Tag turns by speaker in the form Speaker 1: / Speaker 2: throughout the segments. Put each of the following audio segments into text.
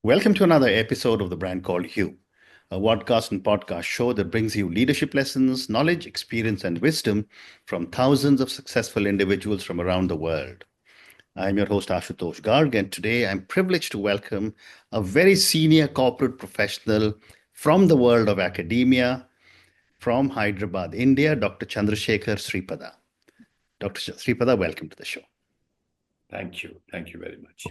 Speaker 1: Welcome to another episode of the brand called You, a podcast and podcast show that brings you leadership lessons, knowledge, experience, and wisdom from thousands of successful individuals from around the world. I'm your host, Ashutosh Garg, and today I'm privileged to welcome a very senior corporate professional from the world of academia, from Hyderabad, India, Dr. Chandrasekhar Sripada. Dr. Sripada, welcome to the show.
Speaker 2: Thank you. Thank you very much.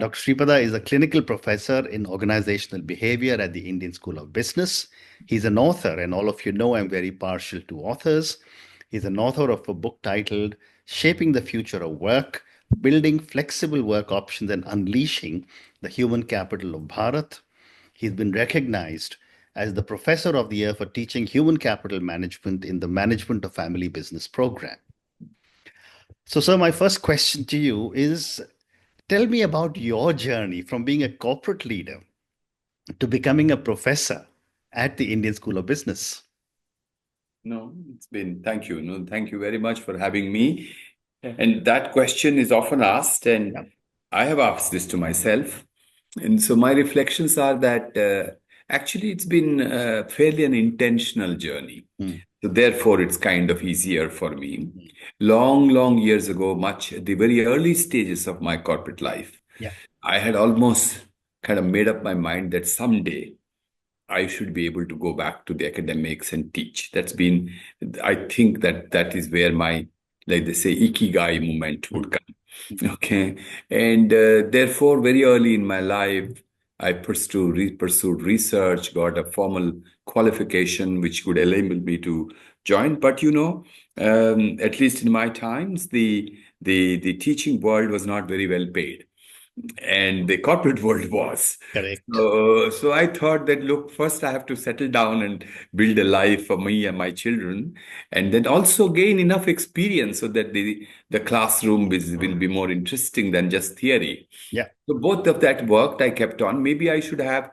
Speaker 1: Dr. Sripada is a clinical professor in organizational behavior at the Indian School of Business. He's an author, and all of you know I'm very partial to authors. He's an author of a book titled Shaping the Future of Work, Building Flexible Work Options and Unleashing the Human Capital of Bharat. He's been recognized as the Professor of the Year for teaching human capital management in the Management of Family Business program. So, sir, my first question to you is, tell me about your journey from being a corporate leader to becoming a professor at the Indian School of Business.
Speaker 2: Thank you. Thank you very much for having me. And that question is often asked, and
Speaker 1: Yeah.
Speaker 2: I have asked this to myself. And so my reflections are that actually it's been fairly an intentional journey. So therefore, it's kind of easier for me. Long years ago, much at the very early stages of my corporate life,
Speaker 1: Yeah.
Speaker 2: I had almost kind of made up my mind that someday I should be able to go back to the academics and teach. I think that is where my, like they say, ikigai moment would come. Okay. And therefore, very early in my life, I pursued research, got a formal qualification, which would enable me to join. But, at least in my times, the teaching world was not very well paid, and the corporate world was.
Speaker 1: Correct.
Speaker 2: So I thought that, look, first I have to settle down and build a life for me and my children, and then also gain enough experience so that the classroom will be more interesting than just theory.
Speaker 1: Yeah.
Speaker 2: So both of that worked. I kept on. Maybe I should have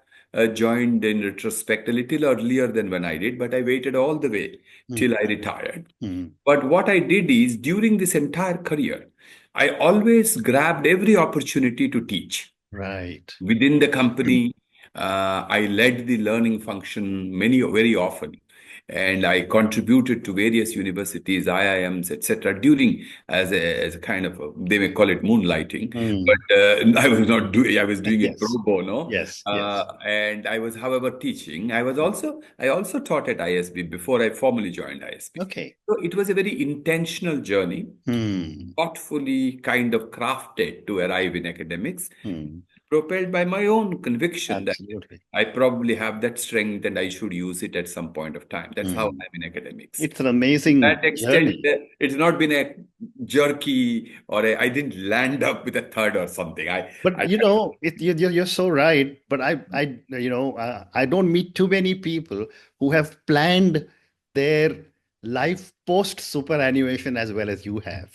Speaker 2: joined in retrospect a little earlier than when I did, but I waited all the way till I retired. But what I did is, during this entire career, I always grabbed every opportunity to teach.
Speaker 1: Right.
Speaker 2: Within the company, I led the learning function very often. And I contributed to various universities, IIMs, etc. during as a kind of they may call it moonlighting, but I was not doing. I was doing it pro
Speaker 1: Yes.
Speaker 2: bono.
Speaker 1: Yes.
Speaker 2: And I was, however, teaching. I also taught at ISB before I formally joined ISB.
Speaker 1: Okay.
Speaker 2: So it was a very intentional journey, thoughtfully kind of crafted to arrive in academics, propelled by my own conviction that
Speaker 1: Absolutely.
Speaker 2: I probably have that strength and I should use it at some point of time. That's how I'm in academics.
Speaker 1: It's an
Speaker 2: To
Speaker 1: amazing
Speaker 2: that extent,
Speaker 1: journey.
Speaker 2: it's not been a jerky I didn't land up with a third or something.
Speaker 1: But you're so right. But I don't meet too many people who have planned their life post superannuation as well as you have.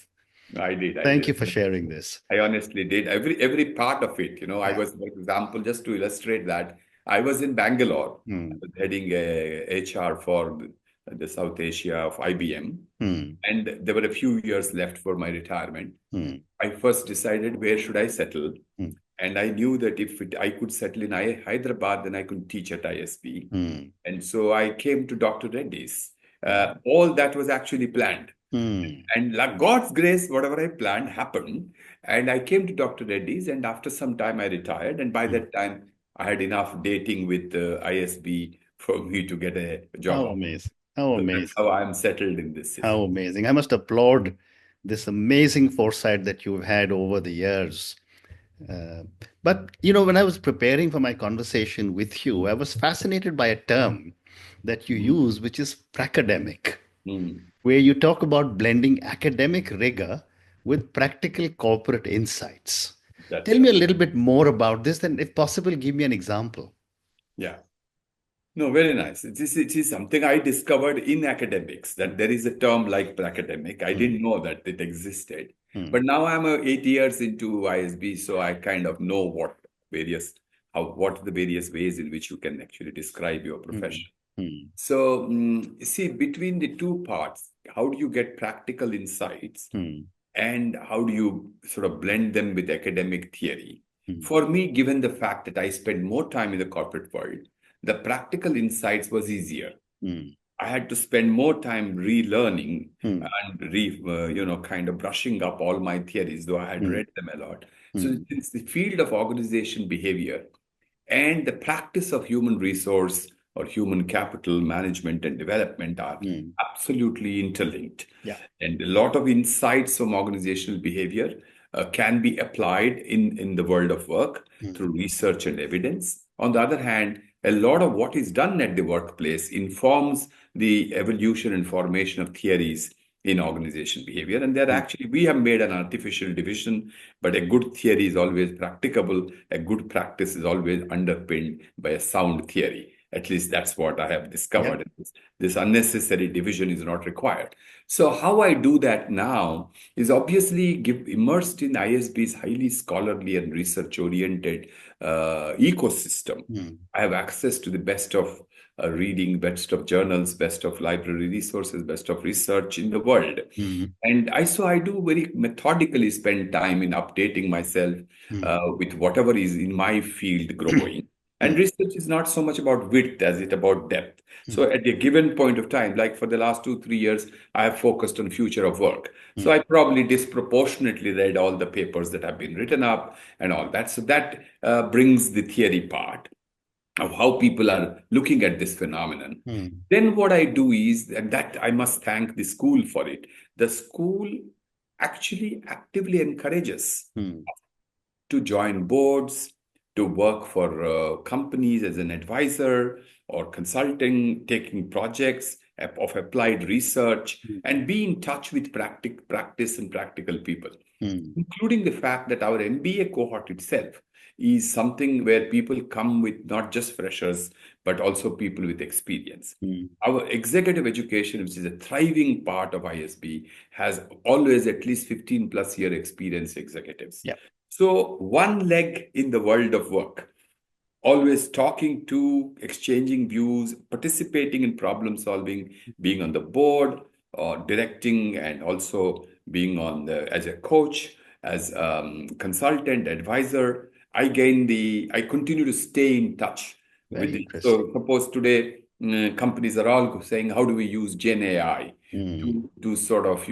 Speaker 2: I did.
Speaker 1: Thank you for sharing this.
Speaker 2: I honestly did. Every part of it. I
Speaker 1: Yeah.
Speaker 2: was, for example, just to illustrate that, I was in Bangalore. I was heading HR for the South Asia of IBM. And there were a few years left for my retirement. I first decided, where should I settle? And I knew that if I could settle in Hyderabad, then I could teach at ISB. And so I came to Dr. Reddy's. All that was actually planned. And like God's grace, whatever I planned happened. And I came to Dr. Reddy's, and after some time I retired. And by that time, I had enough dating with ISB for me to get a job.
Speaker 1: How amazing. How
Speaker 2: So
Speaker 1: amazing.
Speaker 2: that's how I'm settled in this system.
Speaker 1: How amazing. I must applaud this amazing foresight that you've had over the years. But, when I was preparing for my conversation with you, I was fascinated by a term that you use, which is pracademic, where you talk about blending academic rigor with practical corporate insights.
Speaker 2: That's
Speaker 1: Tell me a little bit more about this, and if possible, give me an example.
Speaker 2: Yeah. No, very nice. It is something I discovered in academics, that there is a term like pracademic. I didn't know that it existed. But now I'm 8 years into ISB, so I kind of know what are the various ways in which you can actually describe your profession. So, see, between the two parts, how do you get practical insights and how do you sort of blend them with academic theory? For me, given the fact that I spent more time in the corporate world, the practical insights was easier. I had to spend more time relearning and kind of brushing up all my theories, though I had read them a lot. So it's the field of organization behavior and the practice of human resource or human capital management and development are absolutely interlinked.
Speaker 1: Yeah.
Speaker 2: And a lot of insights from organizational behavior can be applied in the world of work through research and evidence. On the other hand, a lot of what is done at the workplace informs the evolution and formation of theories in organizational behavior. And they're actually, we have made an artificial division, but a good theory is always practicable. A good practice is always underpinned by a sound theory. At least that's what I have discovered. Yeah. This unnecessary division is not required. So how I do that now is obviously immersed in ISB's highly scholarly and research-oriented ecosystem. I have access to the best of reading, best of journals, best of library resources, best of research in the world. And I do very methodically spend time in updating myself with whatever is in my field growing. And research is not so much about width as it about depth. So at a given point of time, like for the last 2-3 years, I have focused on future of work. So I probably disproportionately read all the papers that have been written up and all that. So that brings the theory part of how people are looking at this phenomenon. Then what I do is, and that I must thank the school for it, the school actually actively encourages to join boards, to work for companies as an advisor or consulting, taking projects of applied research, and be in touch with practice and practical people, including the fact that our MBA cohort itself is something where people come with not just freshers, but also people with experience. Our executive education, which is a thriving part of ISB, has always at least 15 plus year experienced executives.
Speaker 1: Yeah.
Speaker 2: So one leg in the world of work, always talking to, exchanging views, participating in problem solving, being on the board or directing, and also being on as a coach, as consultant, advisor. I continue to stay in touch with it. So suppose today companies are all saying, how do we use Gen AI to sort of,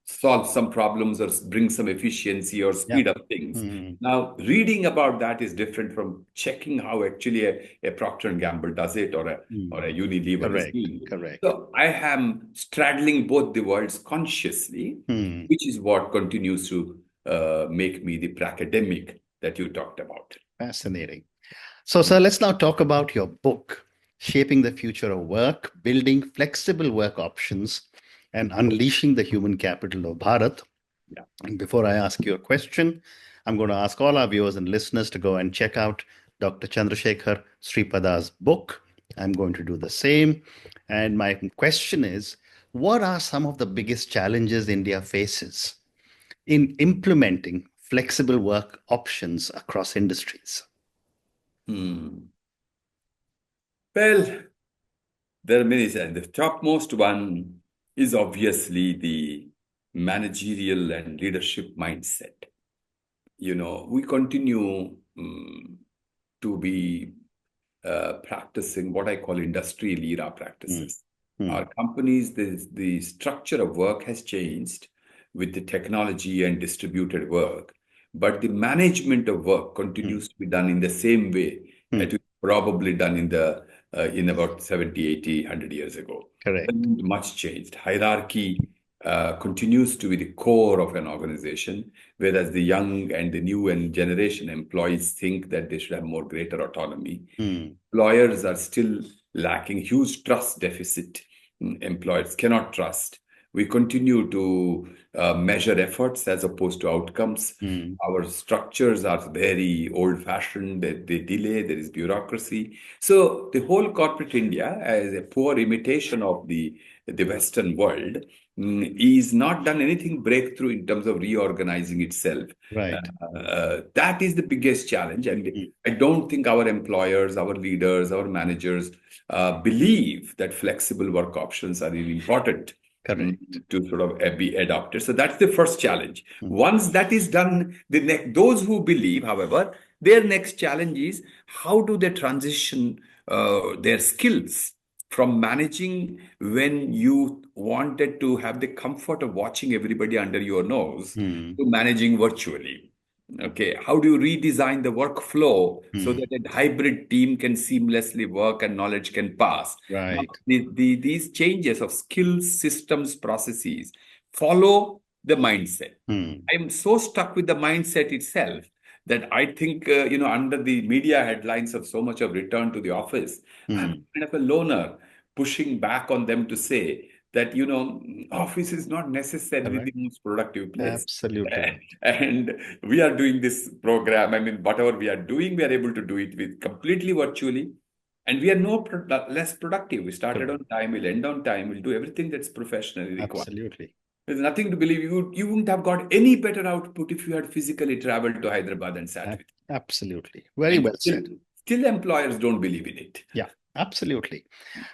Speaker 2: solve some problems or bring some efficiency or speed up things. Now, reading about that is different from checking how actually a Procter & Gamble does it or a Unilever is doing it.
Speaker 1: Correct.
Speaker 2: So I am straddling both the worlds consciously, which is what continues to make me the Pracademic that you talked about.
Speaker 1: Fascinating. So, sir, let's now talk about your book, Shaping the Future of Work, Building Flexible Work Options and Unleashing the Human Capital of Bharat.
Speaker 2: Yeah.
Speaker 1: And before I ask you a question, I'm going to ask all our viewers and listeners to go and check out Dr. Chandrasekhar Sripada's book. I'm going to do the same. And my question is, what are some of the biggest challenges India faces in implementing flexible work options across industries?
Speaker 2: Well, there are many. The topmost one is obviously the managerial and leadership mindset. We continue to be practicing what I call industrial era practices. Our companies, the structure of work has changed with the technology and distributed work, but the management of work continues to be done in the same way that it was probably done in about 70, 80, 100 years ago.
Speaker 1: Correct.
Speaker 2: Much changed. Hierarchy continues to be the core of an organization, whereas the young and the new and generation employees think that they should have more greater autonomy. Employers are still lacking huge trust deficit. Employers cannot trust. We continue to measure efforts as opposed to outcomes. Our structures are very old-fashioned. They delay. There is bureaucracy. So the whole corporate India, as a poor imitation of the Western world, is not done anything breakthrough in terms of reorganizing itself.
Speaker 1: Right.
Speaker 2: That is the biggest challenge. And I don't think our employers, our leaders, our managers believe that flexible work options are really important.
Speaker 1: Correct.
Speaker 2: To sort of be adopted. So that's the first challenge. Once that is done, those who believe, however, their next challenge is how do they transition their skills from managing when you wanted to have the comfort of watching everybody under your nose to managing virtually. Okay, how do you redesign the workflow so that a hybrid team can seamlessly work and knowledge can pass? Now,
Speaker 1: Right.
Speaker 2: these changes of skills, systems, processes follow the mindset. I'm so stuck with the mindset itself that I think, under the media headlines of so much of return to the office, I'm kind of a loner pushing back on them to say that, office is not necessarily the
Speaker 1: Correct.
Speaker 2: most productive place.
Speaker 1: Absolutely.
Speaker 2: And we are doing this program. I mean, whatever we are doing, we are able to do it with completely virtually. And we are less productive. We started
Speaker 1: Correct.
Speaker 2: on time, we'll end on time, we'll do everything that's professionally required.
Speaker 1: Absolutely.
Speaker 2: There's nothing to believe. You wouldn't have got any better output if you had physically traveled to Hyderabad and sat with it.
Speaker 1: Absolutely. Very
Speaker 2: And
Speaker 1: well said.
Speaker 2: still employers don't believe in it.
Speaker 1: Yeah, absolutely.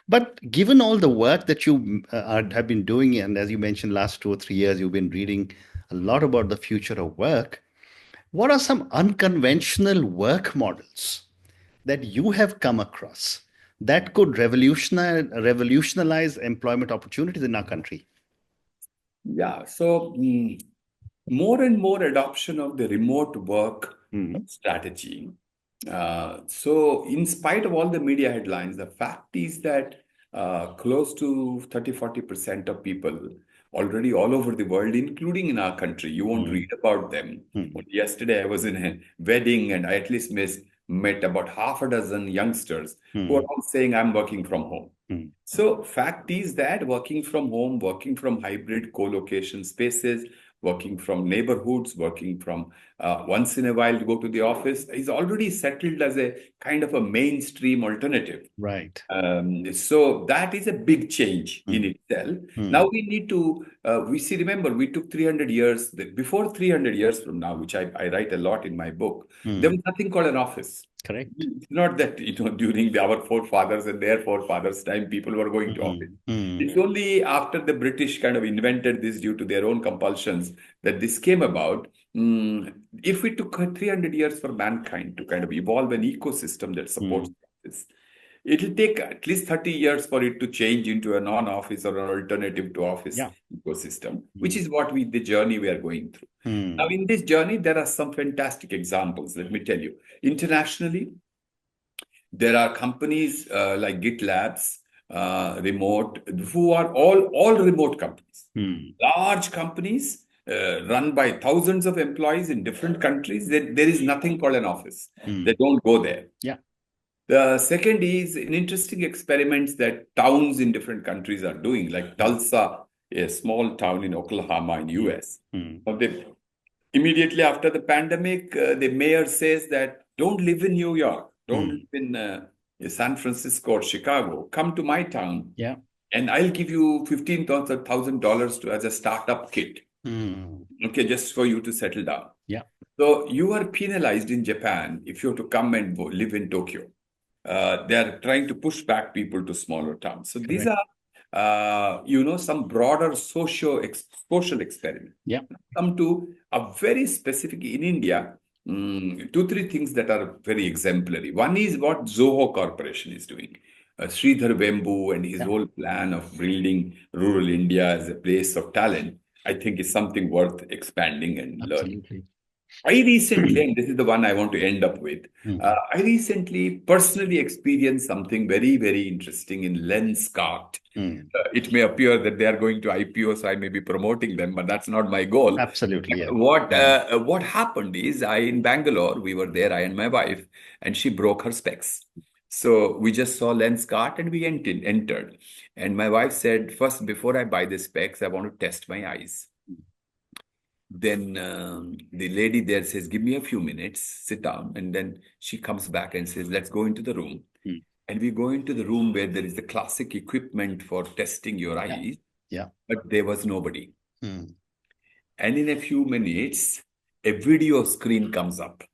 Speaker 1: But given all the work that you have been doing, and as you mentioned, last 2 or 3 years, you've been reading a lot about the future of work. What are some unconventional work models that you have come across that could revolutionize employment opportunities in our country?
Speaker 2: Yeah. So more and more adoption of the remote work strategy. So in spite of all the media headlines, the fact is that close to 30-40% of people already all over the world, including in our country, you won't read about them. Only yesterday, I was in a wedding and I at least met about half a dozen youngsters who are all saying, I'm working from home. So fact is that working from home, working from hybrid co-location spaces, working from neighborhoods, working from once in a while to go to the office is already settled as a kind of a mainstream alternative.
Speaker 1: Right.
Speaker 2: So that is a big change in itself. Now we need to, remember, we took 300 years, before 300 years from now, which I write a lot in my book, there was nothing called an office.
Speaker 1: Correct.
Speaker 2: It's not that, during our forefathers and their forefathers' time, people were going to office. It's only after the British kind of invented this due to their own compulsions that this came about. If it took 300 years for mankind to kind of evolve an ecosystem that supports this, it'll take at least 30 years for it to change into a non-office or an alternative to office ecosystem, which is the journey we are going through. Now, in this journey, there are some fantastic examples. Let me tell you. Internationally, there are companies like GitLabs, remote, who are all remote companies. Large companies run by thousands of employees in different countries. There is nothing called an office. They don't go there.
Speaker 1: Yeah.
Speaker 2: The second is an interesting experiments that towns in different countries are doing, like Tulsa, a small town in Oklahoma in US. Now immediately after the pandemic, the mayor says that don't live in New York, don't live in San Francisco or Chicago. Come to my town, and I'll give you $15,000 as a startup kit. Okay, just for you to settle down.
Speaker 1: Yeah.
Speaker 2: So you are penalized in Japan if you have to come and live in Tokyo. They are trying to push back people to smaller towns. So these are, some broader social experiments.
Speaker 1: Yeah.
Speaker 2: Come to a very specific in India, 2-3 things that are very exemplary. One is what Zoho Corporation is doing. Sridhar Vembu and his whole plan of building rural India as a place of talent, I think is something worth expanding and learning. I recently, and this is the one I want to end up with, I recently personally experienced something very, very interesting in Lenskart. It may appear that they are going to IPO, so I may be promoting them, but that's not my goal.
Speaker 1: Absolutely. Yeah.
Speaker 2: What happened is, in Bangalore, we were there, I and my wife, and she broke her specs. So we just saw Lenskart and we entered. And my wife said, first, before I buy the specs, I want to test my eyes. Then the lady there says, give me a few minutes, sit down. And then she comes back and says, let's go into the room. And we go into the room where there is the classic equipment for testing your eyes.
Speaker 1: Yeah.
Speaker 2: But there was nobody. And in a few minutes, a video screen comes up.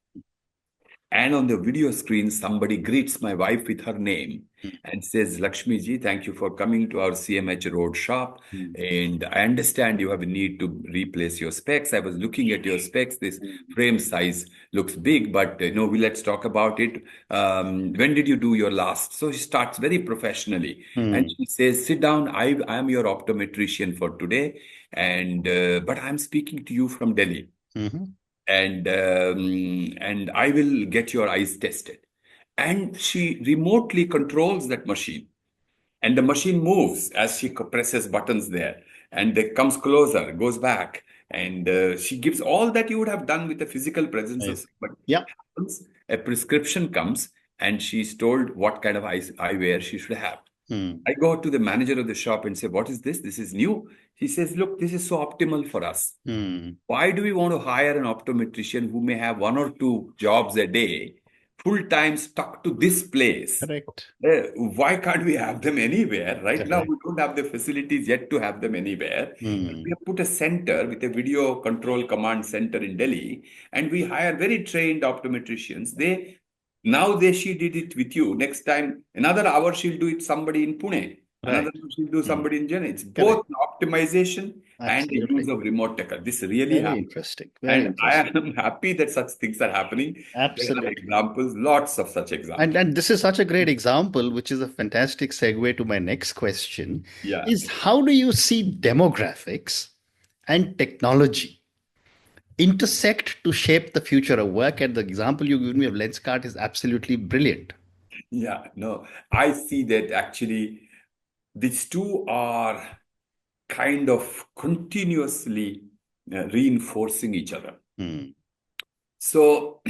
Speaker 2: And on the video screen, somebody greets my wife with her name and says, Lakshmi ji, thank you for coming to our CMH Road shop. And I understand you have a need to replace your specs. I was looking at your specs. This frame size looks big, but no, let's talk about it. When did you do your last? So she starts very professionally. And she says, sit down. I am your optometrician for today. And but I'm speaking to you from Delhi. And I will get your eyes tested. And she remotely controls that machine. And the machine moves as she presses buttons there. And it comes closer, goes back. And she gives all that you would have done with the physical presence of somebody.
Speaker 1: Yeah.
Speaker 2: A prescription comes and she's told what kind of eyewear she should have. I go to the manager of the shop and say, what is this? This is new. He says, look, this is so optimal for us. Why do we want to hire an optometrician who may have 1 or 2 jobs a day, full time stuck to this place?
Speaker 1: Correct.
Speaker 2: Why can't we have them anywhere? Right now, we don't have the facilities yet to have them anywhere. But we have put a center with a video control command center in Delhi, and we hire very trained optometricians. She did it with you. Next time, another hour, she'll do it somebody in Pune. Another hour, she'll do somebody in Chennai. It's both optimization and the use of remote tech. This really happens.
Speaker 1: Interesting.
Speaker 2: And I am happy that such things are happening.
Speaker 1: Absolutely.
Speaker 2: There are examples, lots of such examples.
Speaker 1: And this is such a great example, which is a fantastic segue to my next question, is how do you see demographics and technology intersect to shape the future of work? And the example you give me of Lenskart is absolutely brilliant.
Speaker 2: Yeah, no, I see that actually these two are kind of continuously reinforcing each other. So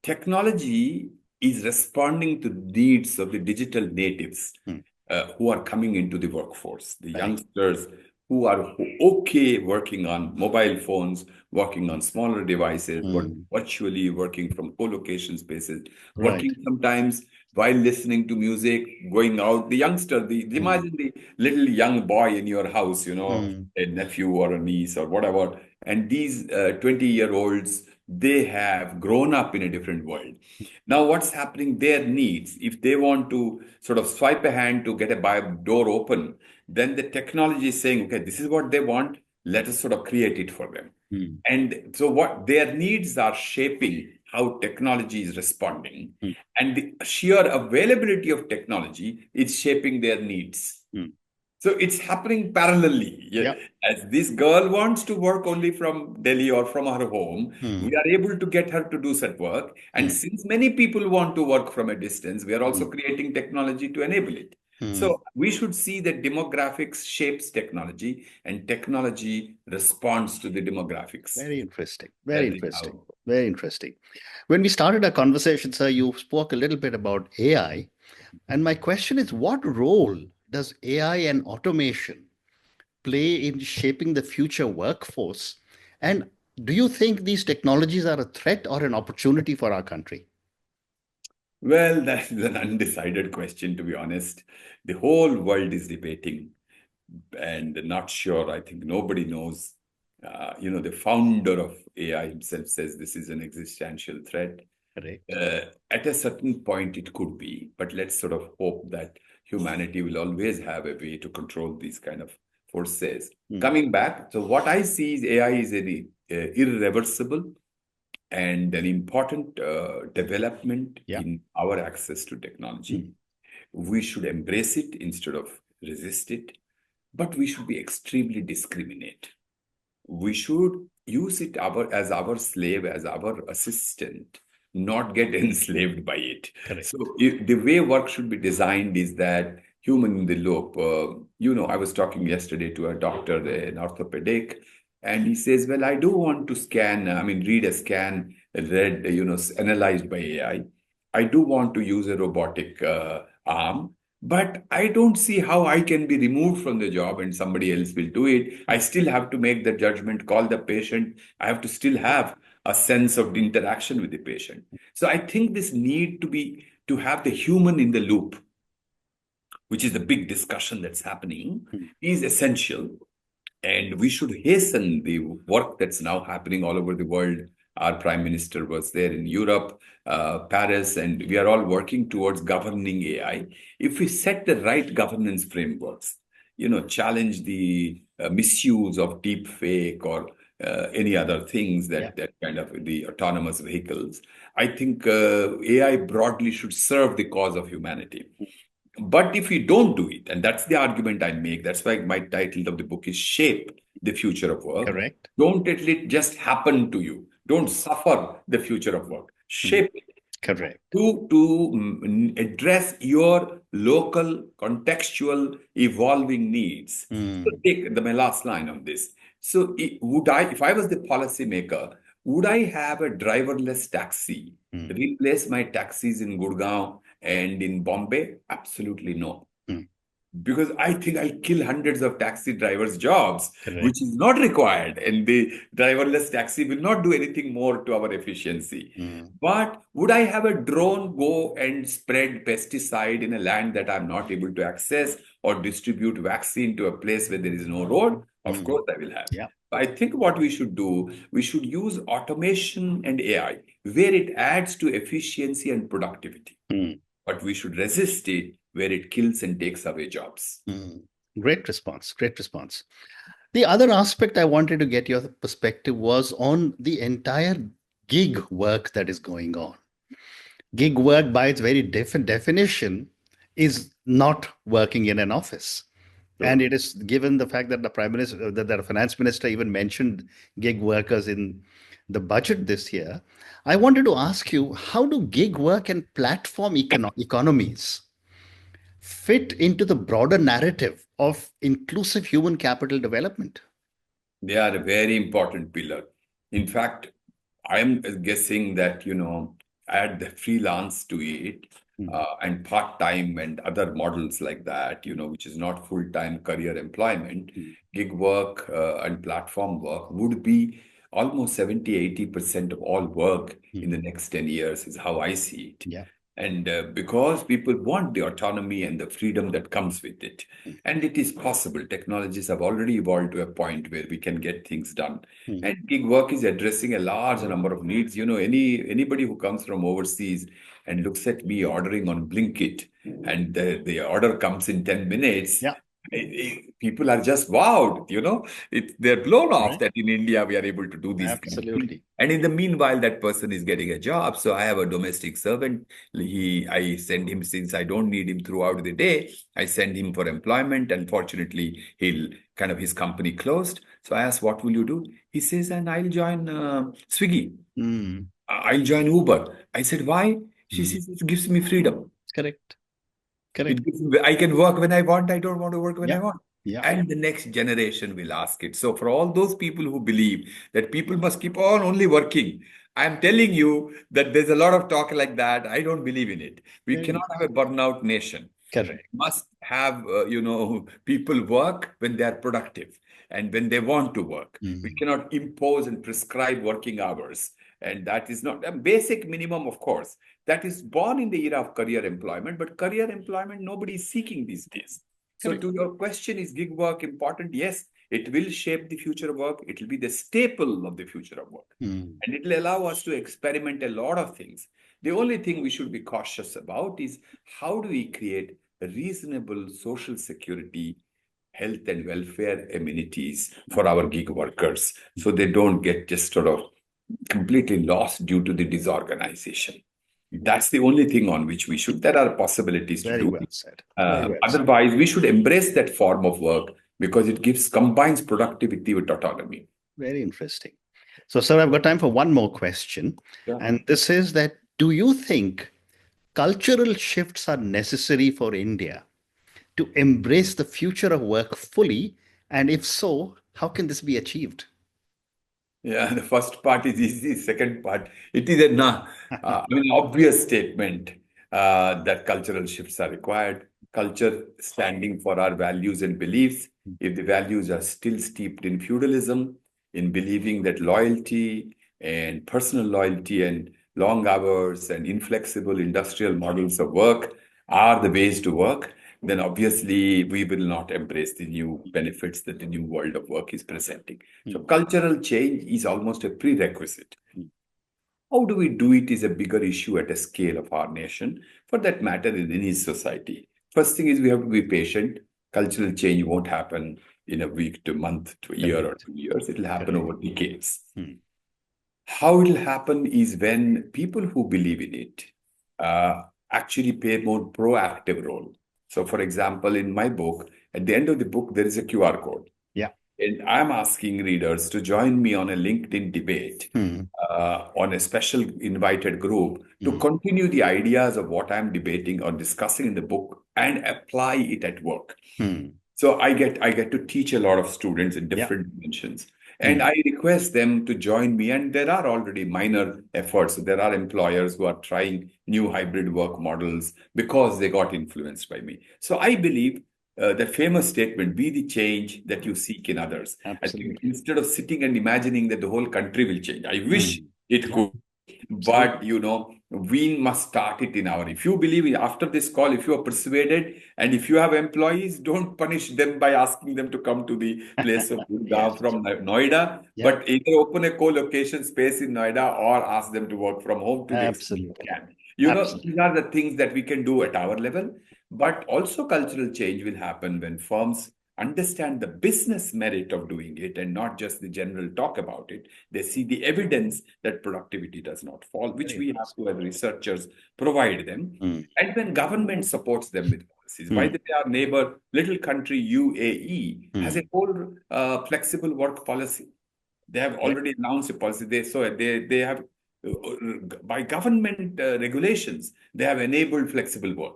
Speaker 2: technology is responding to the needs of the digital natives who are coming into the workforce, the youngsters who are okay working on mobile phones, working on smaller devices, virtually working from co-location spaces, working sometimes while listening to music, going out. The youngster, imagine the little young boy in your house, a nephew or a niece or whatever. And these 20-year-olds, they have grown up in a different world. Now, what's happening? Their needs, if they want to sort of swipe a hand to get a door open, then the technology is saying, okay, this is what they want. Let us sort of create it for them. And so what their needs are shaping how technology is responding. And the sheer availability of technology is shaping their needs. So it's happening parallelly. As this girl wants to work only from Delhi or from her home, we are able to get her to do such work. And since many people want to work from a distance, we are also creating technology to enable it. So we should see that demographics shapes technology and technology responds to the demographics.
Speaker 1: Very interesting. Very interesting. Very interesting. When we started our conversation, sir, you spoke a little bit about AI. And my question is, what role does AI and automation play in shaping the future workforce? And do you think these technologies are a threat or an opportunity for our country?
Speaker 2: Well, that is an undecided question, to be honest. The whole world is debating and not sure. I think nobody knows. The founder of AI himself says this is an existential threat. At a certain point, it could be, but let's sort of hope that humanity will always have a way to control these kind of forces. Coming back, so what I see is AI is an irreversible and an important development in our access to technology. We should embrace it instead of resist it, but we should be extremely discriminate. We should use it as our slave, as our assistant, not get enslaved by it. So the way work should be designed is that human in the loop. I was talking yesterday to a doctor, an orthopedic, and he says, well, I do want to read a scan, analyzed by AI. I do want to use a robotic arm, but I don't see how I can be removed from the job and somebody else will do it. I still have to make the judgment, call the patient. I have to still have a sense of interaction with the patient. So I think this need to have the human in the loop, which is the big discussion that's happening, is essential. And we should hasten the work that's now happening all over the world Our Prime Minister was there in Europe, Paris, and we are all working towards governing AI. If we set the right governance frameworks, challenge the misuse of deep fake or any other things that kind of the autonomous vehicles, I think AI broadly should serve the cause of humanity. But if you don't do it, and that's the argument I make, that's why my title of the book is Shape the Future of Work.
Speaker 1: Correct.
Speaker 2: Don't let it just happen to you. Don't suffer the future of work. Shape it.
Speaker 1: Correct.
Speaker 2: To address your local, contextual, evolving needs. So take my last line on this. So if I was the policymaker, would I have a driverless taxi replace my taxis in Gurgaon and in Bombay? Absolutely no. Because I think I'll kill hundreds of taxi drivers' jobs, which is not required. And the driverless taxi will not do anything more to our efficiency. But would I have a drone go and spread pesticide in a land that I'm not able to access, or distribute vaccine to a place where there is no road? Of course I will have.
Speaker 1: Yeah.
Speaker 2: I think what we should do, we should use automation and AI where it adds to efficiency and productivity. But we should resist it where it kills and takes away jobs.
Speaker 1: Great response. Great response. The other aspect I wanted to get your perspective was on the entire gig work that is going on. Gig work, by its very definition, is not working in an office. And it is given the fact that the Prime Minister, that the Finance Minister even mentioned gig workers in the budget this year. I wanted to ask you, how do gig work and platform economies fit into the broader narrative of inclusive human capital development?
Speaker 2: They are a very important pillar. In fact, I'm guessing that, add the freelance to it and part-time and other models like that, which is not full-time career employment, gig work and platform work would be almost 70-80% of all work in the next 10 years is how I see it.
Speaker 1: Yeah.
Speaker 2: And because people want the autonomy and the freedom that comes with it. And it is possible. Technologies have already evolved to a point where we can get things done. And gig work is addressing a large number of needs. Anybody who comes from overseas and looks at me ordering on Blinkit and the order comes in 10 minutes, people are just wowed, they're blown off that in India we are able to do this.
Speaker 1: Absolutely.
Speaker 2: And in the meanwhile, that person is getting a job. So I have a domestic servant. I send him, since I don't need him throughout the day, I send him for employment. Unfortunately, his company closed. So I asked, what will you do? He says, and I'll join Swiggy. I'll join Uber. I said, why? She says, it gives me freedom.
Speaker 1: Correct.
Speaker 2: I can work when I want. I don't want to work when I want.
Speaker 1: Yeah.
Speaker 2: And the next generation will ask it. So for all those people who believe that people must keep on only working, I'm telling you that there's a lot of talk like that. I don't believe in it. We cannot have a burnout nation.
Speaker 1: Correct.
Speaker 2: We must have, people work when they are productive and when they want to work. We cannot impose and prescribe working hours. And that is not a basic minimum, of course. That is born in the era of career employment. But career employment, nobody is seeking these days. So to your question, is gig work important? Yes, it will shape the future of work. It will be the staple of the future of work. And it will allow us to experiment a lot of things. The only thing we should be cautious about is how do we create a reasonable social security, health and welfare amenities for our gig workers so they don't get just sort of completely lost due to the disorganization. That's the only thing on which we should. There are possibilities to do.
Speaker 1: Well said.
Speaker 2: Otherwise, we should embrace that form of work because it combines productivity with autonomy.
Speaker 1: Very interesting. So, sir, I've got time for one more question. And this is that, do you think cultural shifts are necessary for India to embrace the future of work fully? And if so, how can this be achieved?
Speaker 2: Yeah, the first part is easy. Second part, it is an obvious statement that cultural shifts are required. Culture standing for our values and beliefs. If the values are still steeped in feudalism, in believing that loyalty and personal loyalty and long hours and inflexible industrial models of work are the ways to work, then obviously we will not embrace the new benefits that the new world of work is presenting. So cultural change is almost a prerequisite. How do we do it is a bigger issue at a scale of our nation, for that matter, in any society. First thing is we have to be patient. Cultural change won't happen in a week to month to a year or 2 years. It will happen over decades. How it will happen is when people who believe in it actually play a more proactive role. So, for example, in my book, at the end of the book, there is a QR code.
Speaker 1: Yeah.
Speaker 2: And I'm asking readers to join me on a LinkedIn debate on a special invited group to continue the ideas of what I'm debating or discussing in the book and apply it at work. So I get to teach a lot of students in different dimensions. And I request them to join me. And there are already minor efforts. There are employers who are trying new hybrid work models because they got influenced by me. So I believe the famous statement, be the change that you seek in others.
Speaker 1: Absolutely.
Speaker 2: I think instead of sitting and imagining that the whole country will change, I wish it could. But, we must start it in our. If you believe after this call, if you are persuaded, and if you have employees, don't punish them by asking them to come to the place of Gurgaon from Noida, but either open a co-location space in Noida or ask them to work from home to the extent you can. These are the things that we can do at our level. But also cultural change will happen when firms understand the business merit of doing it and not just the general talk about it. They see the evidence that productivity does not fall, which we have to, as researchers, provide them. And when government supports them with policies. By the way, our neighbor, little country UAE, has a whole flexible work policy. They have already announced a policy. They have, by government regulations, they have enabled flexible work.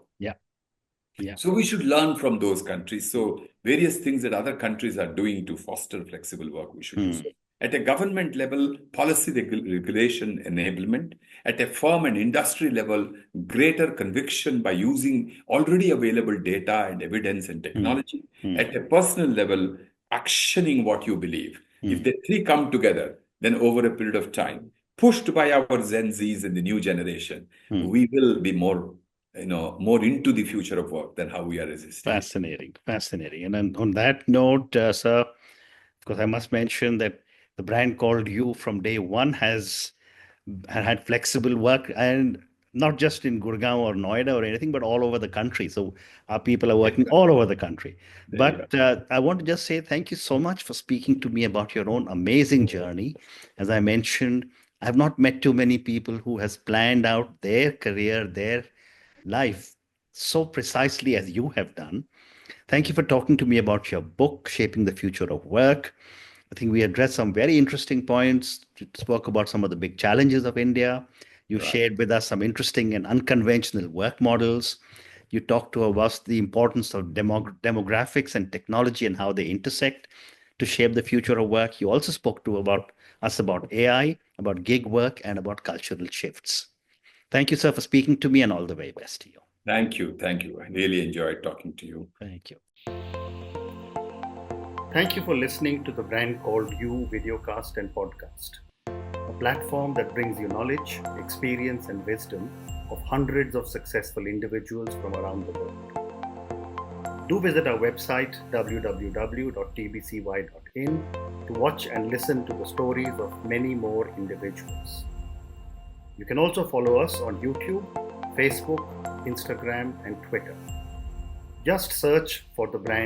Speaker 2: So we should learn from those countries. So various things that other countries are doing to foster flexible work, we should do so. At a government level, policy regulation enablement. At a firm and industry level, greater conviction by using already available data and evidence and technology. At a personal level, actioning what you believe. If the three come together, then over a period of time, pushed by our Gen Zs and the new generation, we will be more into the future of work than how we are resisting.
Speaker 1: Fascinating. And then on that note, sir, because I must mention that the brand called you from day one has had flexible work, and not just in Gurgaon or Noida or anything, but all over the country. So our people are working all over the country. But I want to just say thank you so much for speaking to me about your own amazing journey. As I mentioned, I've not met too many people who has planned out their career, their life so precisely as you have done. Thank you for talking to me about your book, Shaping the Future of Work. I think we addressed some very interesting points. You spoke about some of the big challenges of India. You shared with us some interesting and unconventional work models. You talked to us the importance of demographics and technology and how they intersect to shape the future of work. You also spoke to us about AI, about gig work, and about cultural shifts. Thank you, sir, for speaking to me, and all the very best to you.
Speaker 2: Thank you. I really enjoyed talking to you.
Speaker 1: Thank you. Thank you for listening to the Brand Called You videocast and podcast, a platform that brings you knowledge, experience, and wisdom of hundreds of successful individuals from around the world. Do visit our website www.tbcy.in to watch and listen to the stories of many more individuals. You can also follow us on YouTube, Facebook, Instagram, and Twitter. Just search for the brand